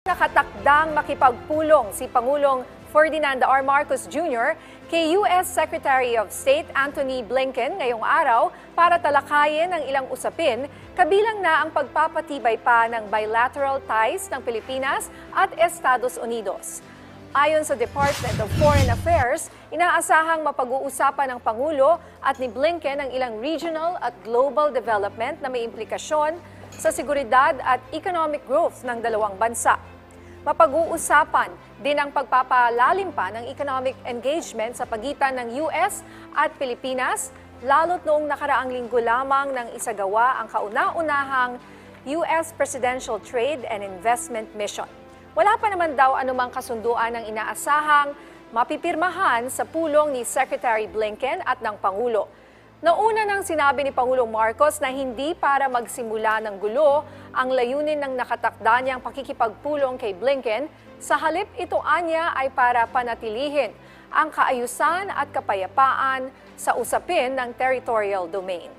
Nakatakdang makipagpulong si Pangulong Ferdinand R. Marcos Jr. kay U.S. Secretary of State Antony Blinken ngayong araw para talakayin ang ilang usapin, kabilang na ang pagpapatibay pa ng bilateral ties ng Pilipinas at Estados Unidos. Ayon sa Department of Foreign Affairs, inaasahang mapag-uusapan ng Pangulo at ni Blinken ang ilang regional at global development na may implikasyon sa seguridad at economic growth ng dalawang bansa. Mapag-uusapan din ang pagpapalalim pa ng economic engagement sa pagitan ng US at Pilipinas, lalo't noong nakaraang linggo lamang nang isagawa ang kauna-unahang US Presidential Trade and Investment Mission. Wala pa naman daw anumang kasunduan ng inaasahang mapipirmahan sa pulong ni Secretary Blinken at ng Pangulo. Nauna nang sinabi ni Pangulong Marcos na hindi para magsimula ng gulo ang layunin ng nakatakda niyang pakikipagpulong kay Blinken, sa halip ito anya ay para panatilihin ang kaayusan at kapayapaan sa usapin ng territorial domain.